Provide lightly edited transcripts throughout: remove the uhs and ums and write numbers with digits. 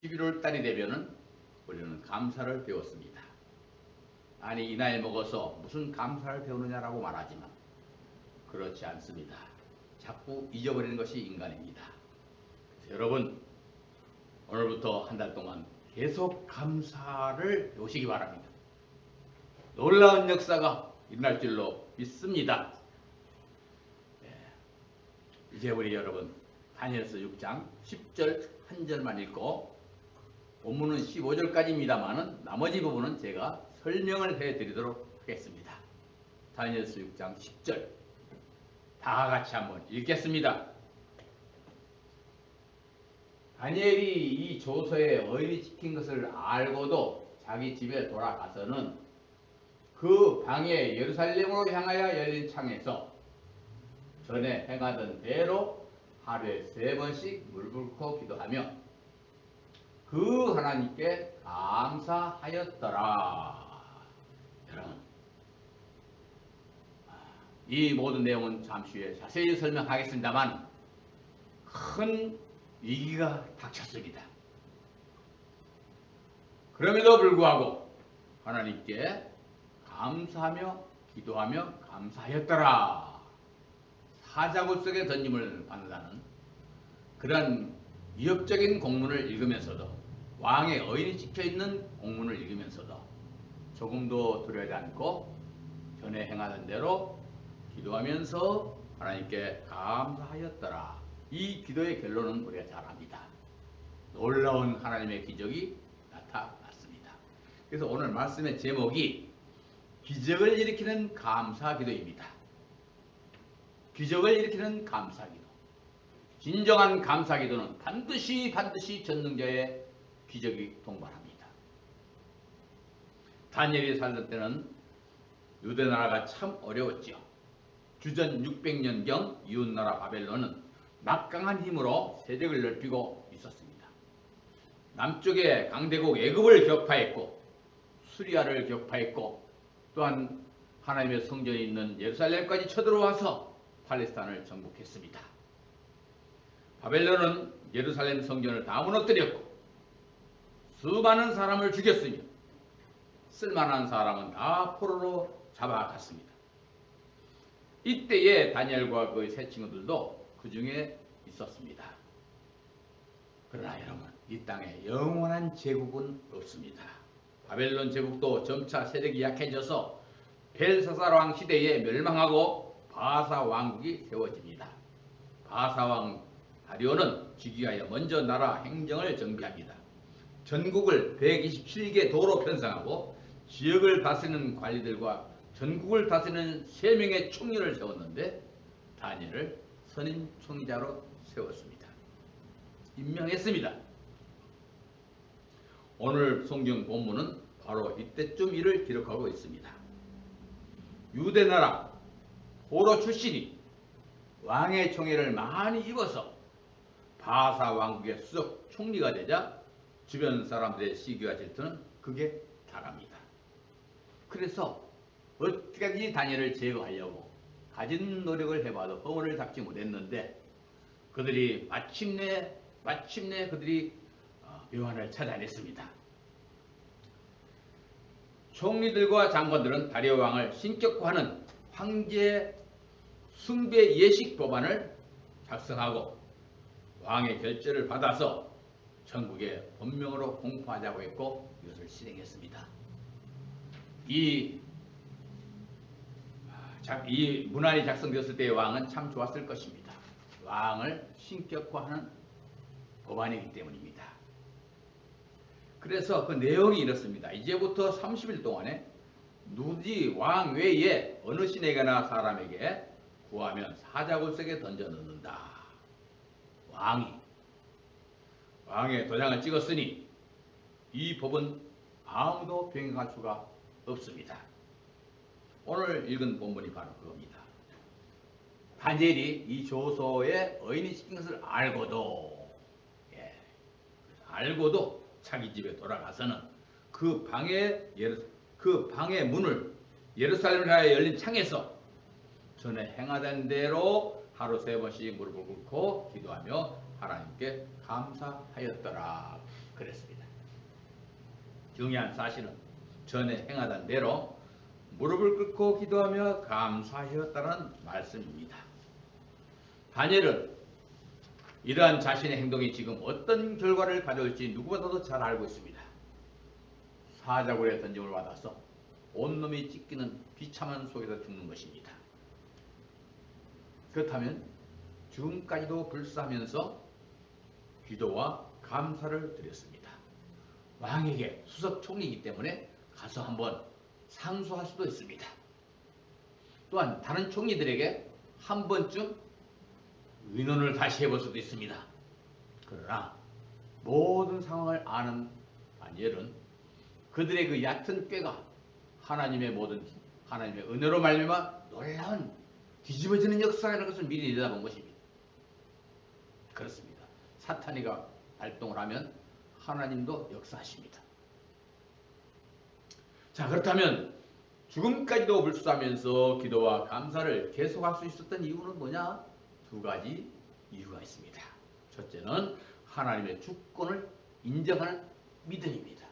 11월 달이 되면은 우리는 감사를 배웠습니다. 아니 이 나이 먹어서 무슨 감사를 배우느냐라고 말하지만 그렇지 않습니다. 자꾸 잊어버리는 것이 인간입니다. 그래서 여러분 오늘부터 한 달 동안 계속 감사를 배우시기 바랍니다. 놀라운 역사가 일어날 줄로 믿습니다. 이제 우리 여러분 다니엘서 6장 10절 한 절만 읽고 본문은 15절까지입니다만 나머지 부분은 제가 설명을 해드리도록 하겠습니다. 다니엘서 6장 10절 다 같이 한번 읽겠습니다. 다니엘이 이 조서에 어인이 찍힌 것을 알고도 자기 집에 돌아가서는 그 방에 예루살렘으로 향하여 열린 창에서 전에 행하던 대로 하루에 3번씩 물불고 기도하며 그 하나님께 감사하였더라. 여러분, 이 모든 내용은 잠시 후에 자세히 설명하겠습니다만 큰 위기가 닥쳤습니다. 그럼에도 불구하고 하나님께 감사하며 기도하며 감사하였더라. 사자굴 속에 던짐을 받는다는 그런 위협적인 공문을 읽으면서도 왕의 어인이 찍혀있는 공문을 읽으면서도 조금도 두려워하지 않고 전에 행하던 대로 기도하면서 하나님께 감사하였더라. 이 기도의 결론은 우리가 잘 압니다. 놀라운 하나님의 기적이 나타났습니다. 그래서 오늘 말씀의 제목이 기적을 일으키는 감사기도입니다. 기적을 일으키는 감사기도. 진정한 감사기도는 반드시 전능자의 기적이 동반합니다. 다니엘이 살던 때는 유대나라가 참 어려웠지요. 주전 600년경 이웃나라 바벨론은 막강한 힘으로 세력을 넓히고 있었습니다. 남쪽에 강대국 애굽을 격파했고 수리아를 격파했고 또한 하나님의 성전이 있는 예루살렘까지 쳐들어와서 팔레스타인을 정복했습니다. 바벨론은 예루살렘 성전을 다 무너뜨렸고 수많은 사람을 죽였으며 쓸만한 사람은 다 포로로 잡아갔습니다. 이때에 다니엘과 그의 세 친구들도 그 중에 있었습니다. 그러나 여러분, 이 땅에 영원한 제국은 없습니다. 바벨론 제국도 점차 세력이 약해져서 벨사살 왕 시대에 멸망하고 바사 왕국이 세워집니다. 바사 왕 다리오는 즉위하여 먼저 나라 행정을 정비합니다. 전국을 127개 도로 편성하고 지역을 다스리는 관리들과 전국을 다스리는 3명의 총리를 세웠는데 다니엘을 선임 총리자로 세웠습니다. 임명했습니다. 오늘 성경 본문은 바로 이때쯤 일을 기록하고 있습니다. 유대나라 포로 출신이 왕의 총애를 많이 입어서 바사 왕국의 수석 총리가 되자 주변 사람들의 시기와 질투는 극에 달합니다. 그래서 어떻게든지 다니엘을 제거하려고 가진 노력을 해봐도 허물을 잡지 못했는데 그들이 마침내 그들이 묘안을 찾아냈습니다. 총리들과 장관들은 다리오 왕을 신격화하는 황제 숭배 예식 법안을 작성하고 왕의 결재를 받아서 전국에 본명으로 공포하자고 했고 이것을 실행했습니다. 이 문안이 작성되었을 때의 왕은 참 좋았을 것입니다. 왕을 신격화하는 법안이기 때문입니다. 그래서 그 내용이 이렇습니다. 이제부터 30일 동안에 누지 왕 외에 어느 신에게나 사람에게 구하면 사자굴 속에 던져 넣는다. 왕의 도장을 찍었으니 이 법은 아무도 변경할 수가 없습니다. 오늘 읽은 본문이 바로 그겁니다. 다니엘이 이 조서에 어인이 찍힌 것을 알고도 자기 집에 돌아가서는 그 방의 문을 예루살렘을 향해 열린 창에서 전에 행하던 대로 하루 3번씩 무릎을 꿇고 기도하며 하나님께 감사하였더라 그랬습니다. 중요한 사실은 전에 행하던 대로 무릎을 꿇고 기도하며 감사하였다는 말씀입니다. 다니엘은 이러한 자신의 행동이 지금 어떤 결과를 가져올지 누구보다도 잘 알고 있습니다. 사자굴에 던짐을 받아서 온몸이 찢기는 비참한 속에서 죽는 것입니다. 그렇다면 지금까지도 불사하면서 기도와 감사를 드렸습니다. 왕에게 수석 총리이기 때문에 가서 한번 상소할 수도 있습니다. 또한 다른 총리들에게 한 번쯤 의논을 다시 해볼 수도 있습니다. 그러나 모든 상황을 아는 다니엘은 그들의 그 얕은 꾀가 하나님의 은혜로 말미암아 놀라운 뒤집어지는 역사라는 것을 미리 내다본 것입니다. 그렇습니다. 사탄이가 발동을 하면 하나님도 역사하십니다. 자, 그렇다면 죽음까지도 불사하면서 기도와 감사를 계속할 수 있었던 이유는 뭐냐? 두 가지 이유가 있습니다. 첫째는 하나님의 주권을 인정하는 믿음입니다.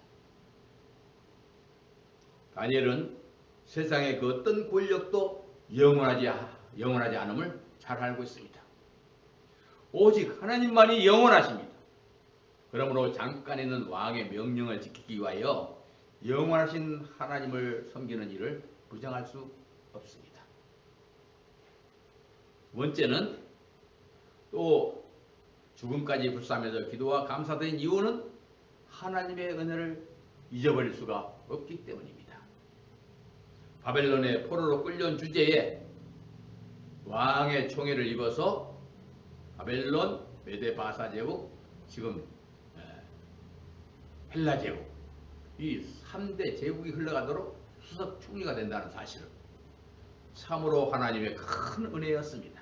다니엘은 세상의 그 어떤 권력도 영원하지 않음을 잘 알고 있습니다. 오직 하나님만이 영원하십니다. 그러므로 잠깐 있는 왕의 명령을 지키기 위하여 영원하신 하나님을 섬기는 일을 부정할 수 없습니다. 두 번째는 또 죽음까지 불사하면서 기도와 감사드린 이유는 하나님의 은혜를 잊어버릴 수가 없기 때문입니다. 바벨론의 포로로 끌려온 주제에 왕의 총애를 입어서 바벨론, 메데바사 제국, 지금 헬라 제국, 이 3대 제국이 흘러가도록 수석 총리가 된다는 사실은 참으로 하나님의 큰 은혜였습니다.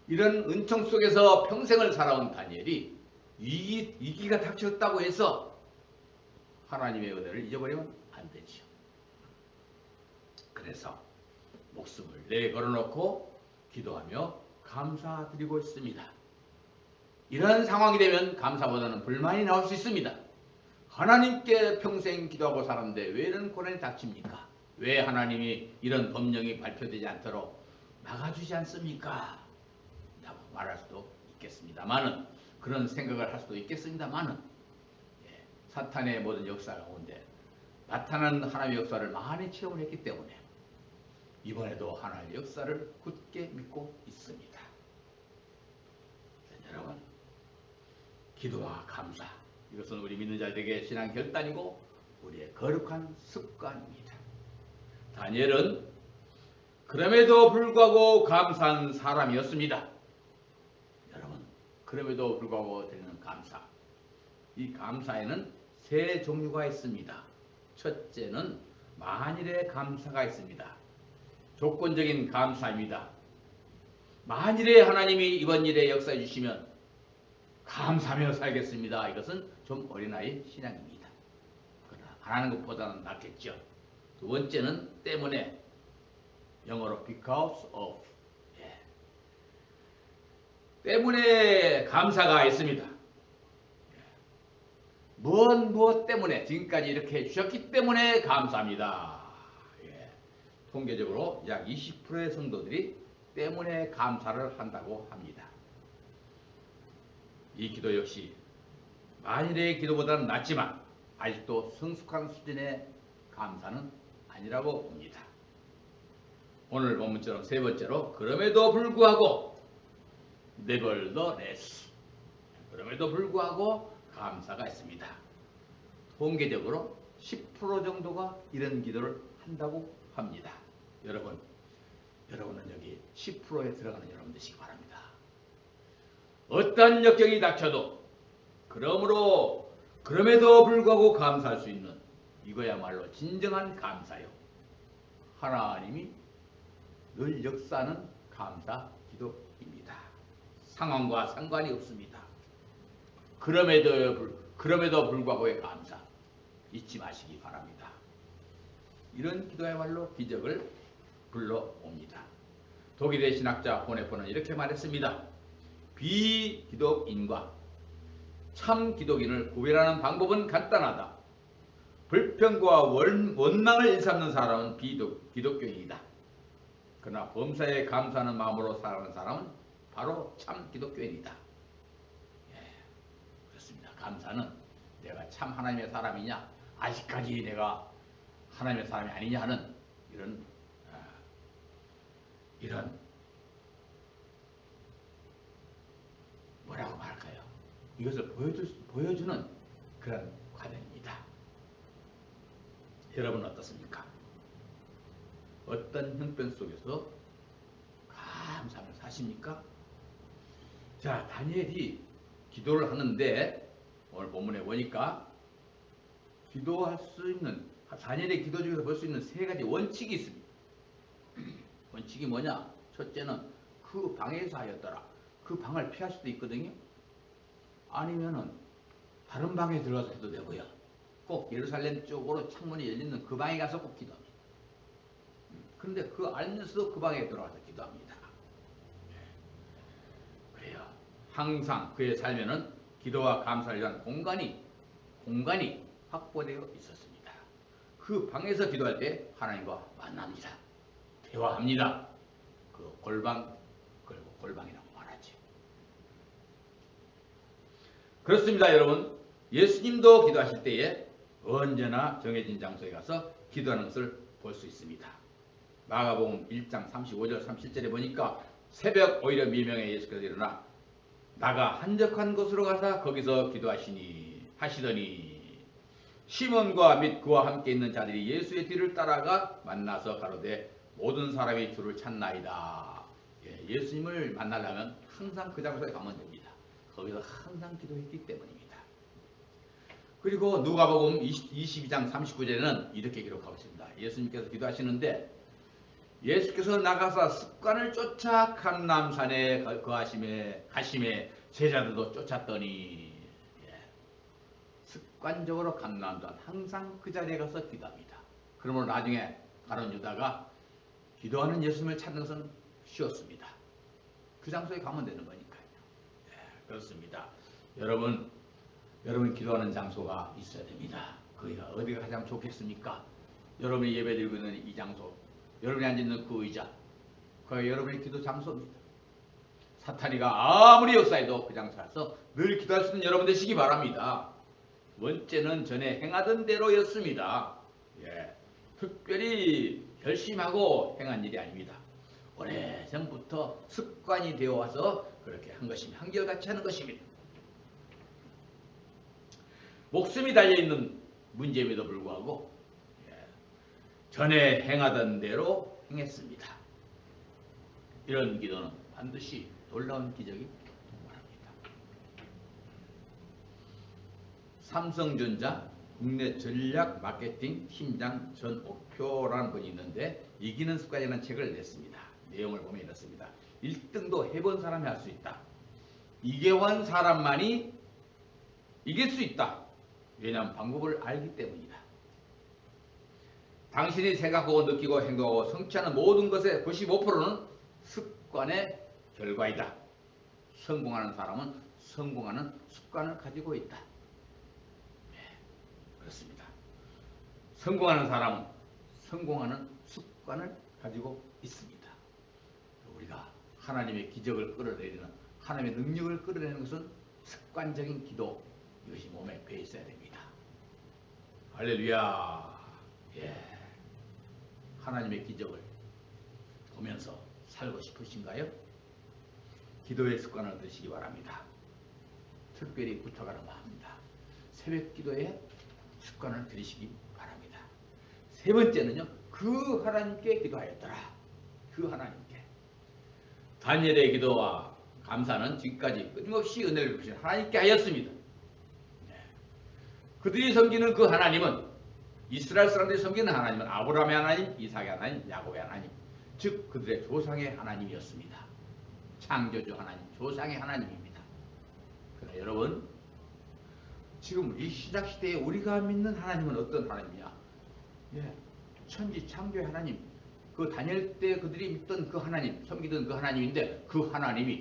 이런 은총 속에서 평생을 살아온 다니엘이 위기가 닥쳤다고 해서 하나님의 은혜를 잊어버리면 안 되지요. 그래서 목숨을 내걸어놓고 기도하며 감사드리고 있습니다. 이런 상황이 되면 감사보다는 불만이 나올 수 있습니다. 하나님께 평생 기도하고 살았는데 왜 이런 고난이 닥칩니까? 왜 하나님이 이런 법령이 발표되지 않도록 막아주지 않습니까? 라고 말할 수도 있겠습니다만은, 그런 생각을 할 수도 있겠습니다만은, 사탄의 모든 역사 가운데 나타난 하나님의 역사를 많이 체험을 했기 때문에 이번에도 하나님의 역사를 굳게 믿고 있습니다. 여러분, 기도와 감사, 이것은 우리 믿는 자들에게 신앙 결단이고 우리의 거룩한 습관입니다. 다니엘은 그럼에도 불구하고 감사한 사람이었습니다. 여러분, 그럼에도 불구하고 드리는 감사, 이 감사에는 세 종류가 있습니다. 첫째는 만일의 감사가 있습니다. 조건적인 감사입니다. 만일에 하나님이 이번 일에 역사해 주시면 감사하며 살겠습니다. 이것은 좀 어린아이 신앙입니다. 그러나 안 하는 것보다는 낫겠죠. 두 번째는 때문에, 영어로 because of, 때문에 감사가 있습니다. 무엇 때문에, 지금까지 이렇게 해주셨기 때문에 감사합니다. 통계적으로 약 20%의 성도들이 때문에 감사를 한다고 합니다. 이 기도 역시 만일의 기도보다는 낫지만 아직도 성숙한 수준의 감사는 아니라고 봅니다. 오늘 본문처럼 세 번째로, 그럼에도 불구하고, nevertheless, 그럼에도 불구하고 감사가 있습니다. 통계적으로 10% 정도가 이런 기도를 한다고 합니다. 여러분은 여기 10%에 들어가는 여러분 되시기 바랍니다. 어떤 역경이 닥쳐도 그럼에도 불구하고 감사할 수 있는, 이거야말로 진정한 감사요. 하나님이 늘 역사하는 감사 기도입니다. 상황과 상관이 없습니다. 그럼에도 불구하고의 감사 잊지 마시기 바랍니다. 이런 기도야말로 기적을 불러옵니다. 독일의 신학자 보네포는 이렇게 말했습니다. 비기독인과 참 기독인을 구별하는 방법은 간단하다. 불평과 원망을 일삼는 사람은 기독교인이다. 그러나 범사에 감사하는 마음으로 살아가는 사람은 바로 참 기독교인이다. 예, 그렇습니다. 감사는 내가 참 하나님의 사람이냐, 아직까지 내가 하나님의 사람이 아니냐 하는 이런 뭐라고 말할까요? 이것을 보여주는 그런 과정입니다. 여러분은 어떻습니까? 어떤 형편 속에서 감사하며 사십니까? 자, 다니엘이 기도를 하는데 오늘 본문에 보니까 기도할 수 있는, 다니엘의 기도 중에서 볼 수 있는 세 가지 원칙이 있습니다. 원칙이 뭐냐? 첫째는 그 방에서 하였더라. 그 방을 피할 수도 있거든요. 아니면은 다른 방에 들어가서 해도 되고요. 꼭 예루살렘 쪽으로 창문이 열리는 그 방에 가서 꼭 기도합니다. 그런데 그 알면서도 그 방에 들어가서 기도합니다. 그래요. 항상 그의 삶에는 기도와 감사를 위한 공간이 확보되어 있었습니다. 그 방에서 기도할 때 하나님과 만납니다. 대화합니다. 그 골방이라고 말하죠. 그렇습니다, 여러분. 예수님도 기도하실 때에 언제나 정해진 장소에 가서 기도하는 것을 볼 수 있습니다. 마가복음 1장 35절 37절에 보니까 새벽 오히려 미명에 예수께서 일어나 나가 한적한 곳으로 가서 거기서 하시더니 시몬과 및 그와 함께 있는 자들이 예수의 뒤를 따라가 만나서 가로되 모든 사람이 주를 찾나이다. 예수님을 만나려면 항상 그 장소에 가면 됩니다. 거기서 항상 기도했기 때문입니다. 그리고 누가복음 22장 39절에는 이렇게 기록하고 있습니다. 예수님께서 기도하시는데 예수께서 나가사 습관을 쫓아 감람산에 가심에 제자들도 쫓았더니 습관적으로 감람산 항상 그 자리에 가서 기도합니다. 그러므로 나중에 가룟 유다가 기도하는 예수님을 찾는 것은 쉬웠습니다. 그 장소에 가면 되는 거니까요. 그렇습니다. 여러분 기도하는 장소가 있어야 됩니다. 거기가 어디가 가장 좋겠습니까? 여러분이 예배드리고 있는 이 장소, 여러분이 앉아있는 그 의자, 그게 여러분의 기도 장소입니다. 사탄이가 아무리 역사해도 그 장소에 가서 늘 기도할 수 있는 여러분 되시기 바랍니다. 원죄는 전에 행하던 대로였습니다. 특별히 결심하고 행한 일이 아닙니다. 오래전부터 습관이 되어 와서 그렇게 한 것입니다. 한결같이 하는 것입니다. 목숨이 달려있는 문제임에도 불구하고 전에 행하던 대로 행했습니다. 이런 기도는 반드시 놀라운 기적이 동반합니다. 삼성전자 국내 전략 마케팅 팀장 전옥표라는 분이 있는데 이기는 습관이라는 책을 냈습니다. 내용을 보면 이렇습니다. 1등도 해본 사람이 할 수 있다. 이겨온 사람만이 이길 수 있다. 왜냐하면 방법을 알기 때문이다. 당신이 생각하고 느끼고 행동하고 성취하는 모든 것의 95%는 습관의 결과이다. 성공하는 사람은 성공하는 습관을 가지고 있다. 그렇습니다. 성공하는 사람은 성공하는 습관을 가지고 있습니다. 우리가 하나님의 기적을 끌어내리는 하나님의 능력을 끌어내는 것은 습관적인 기도, 이것이 몸에 배어 있어야 됩니다. 할렐루야. 하나님의 기적을 보면서 살고 싶으신가요? 기도의 습관을 드시기 바랍니다. 특별히 부탁하는 마음입니다. 새벽 기도에 습관을 들이시기 바랍니다. 세 번째는요, 그 하나님께 기도하였더라. 그 하나님께. 다니엘의 기도와 감사는 지금까지 끊임없이 은혜를 베푸신 하나님께 하였습니다. 그들이 섬기는 그 하나님은, 이스라엘 사람들이 섬기는 하나님은 아브라함의 하나님, 이삭의 하나님, 야곱의 하나님, 즉 그들의 조상의 하나님이었습니다. 창조주 하나님, 조상의 하나님입니다. 그러나 여러분, 지금 이 신약시대에 우리가 믿는 하나님은 어떤 하나님이냐? 천지 창조의 하나님, 그 다니엘 때 그들이 믿던 그 하나님, 섬기던 그 하나님인데 그 하나님이